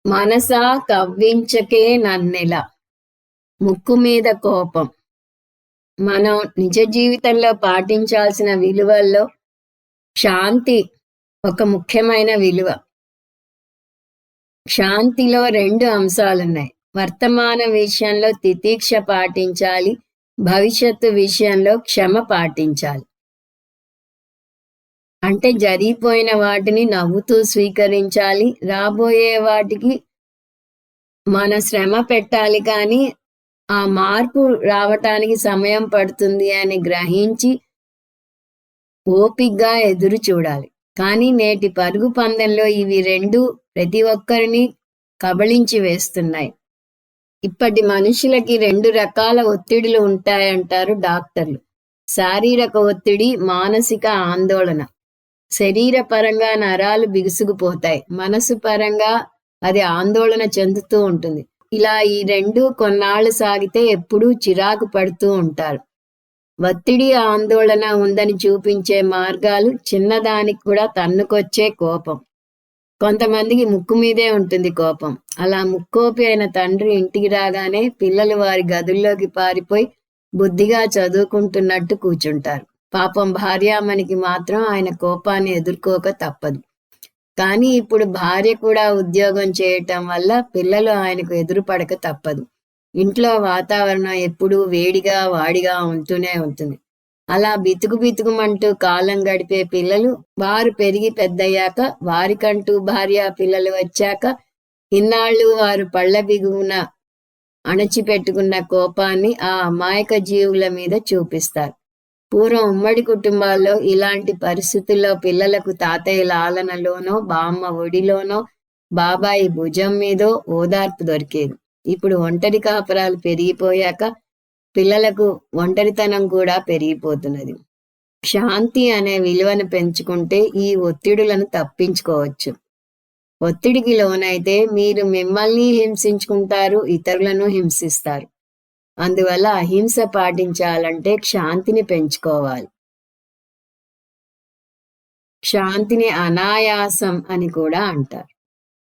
మనసా కవ్వించకే నన్నెల ముక్కు మీద కోపం. మనం నిజ జీవితంలో పాటించాల్సిన విలువల్లో శాంతి ఒక ముఖ్యమైన విలువ. శాంతిలో 2 అంశాలున్నాయి. వర్తమాన విషయంలో తితిక్ష పాటించాలి, భవిష్యత్తు విషయంలో క్షమ పాటించాలి. అంటే జరిగిపోయిన వాటిని నవ్వుతూ స్వీకరించాలి, రాబోయే వాటికి మన శ్రమ పెట్టాలి, కానీ ఆ మార్పు రావటానికి సమయం పడుతుంది అని గ్రహించి ఓపిగ్గా ఎదురు చూడాలి. కానీ నేటి పరుగు పందెంలో ఇవి 2 ప్రతి ఒక్కరిని కబళించి వేస్తున్నాయి. ఇప్పటి మనుషులకి 2 రకాల ఒత్తిడులు ఉంటాయంటారు డాక్టర్లు. శారీరక ఒత్తిడి, మానసిక ఆందోళన. శరీర పరంగా నరాలు బిగుసుకుపోతాయి, మనసు పరంగా అది ఆందోళన చెందుతూ ఉంటుంది. ఇలా ఈ 2 కొన్నాళ్ళు సాగితే ఎప్పుడూ చిరాకు పడుతూ ఉంటారు. ఒత్తిడి, ఆందోళన ఉందని చూపించే మార్గాలు: చిన్నదానికి కూడా తన్నుకొచ్చే కోపం. కొంతమందికి ముక్కు మీదే ఉంటుంది కోపం. అలా ముక్కోపి అయిన తండ్రి ఇంటికి రాగానే పిల్లలు వారి గదుల్లోకి పారిపోయి బుద్ధిగా చదువుకుంటున్నట్టు కూర్చుంటారు. పాపం భార్యామణికి మాత్రం ఆయన కోపాన్ని ఎదుర్కోక తప్పదు. కానీ ఇప్పుడు భార్య కూడా ఉద్యోగం చేయటం వల్ల పిల్లలు ఆయనకు ఎదురుపడక తప్పదు. ఇంట్లో వాతావరణం ఎప్పుడూ వేడిగా వాడిగా ఉంటూనే ఉంటుంది. అలా బితుకుమంటూ కాలం గడిపే పిల్లలు వారు పెరిగి పెద్దయ్యాక, వారికంటూ భార్య పిల్లలు వచ్చాక ఇన్నాళ్ళు వారు పళ్ళ బిగువున అణచిపెట్టుకున్న కోపాన్ని ఆ అమాయక జీవుల మీద చూపిస్తారు. పూర్వం ఉమ్మడి కుటుంబాల్లో ఇలాంటి పరిస్థితుల్లో పిల్లలకు తాతయ్య లాలనలోనో, బామ్మ ఒడిలోనో, బాబాయి భుజం మీదో ఓదార్పు దొరికేది. ఇప్పుడు ఒంటరి కాపురాలు పెరిగిపోయాక పిల్లలకు ఒంటరితనం కూడా పెరిగిపోతున్నది. శాంతి అనే విలువను పెంచుకుంటే ఈ ఒత్తిడులను తప్పించుకోవచ్చు. ఒత్తిడికి లోనైతే మీరు మిమ్మల్ని హింసించుకుంటారు, ఇతరులను హింసిస్తారు. అందువల్ల అహింస పాటించాలంటే శాంతిని పెంచుకోవాలి. శాంతిని అనాయాసం అని కూడా అంటారు.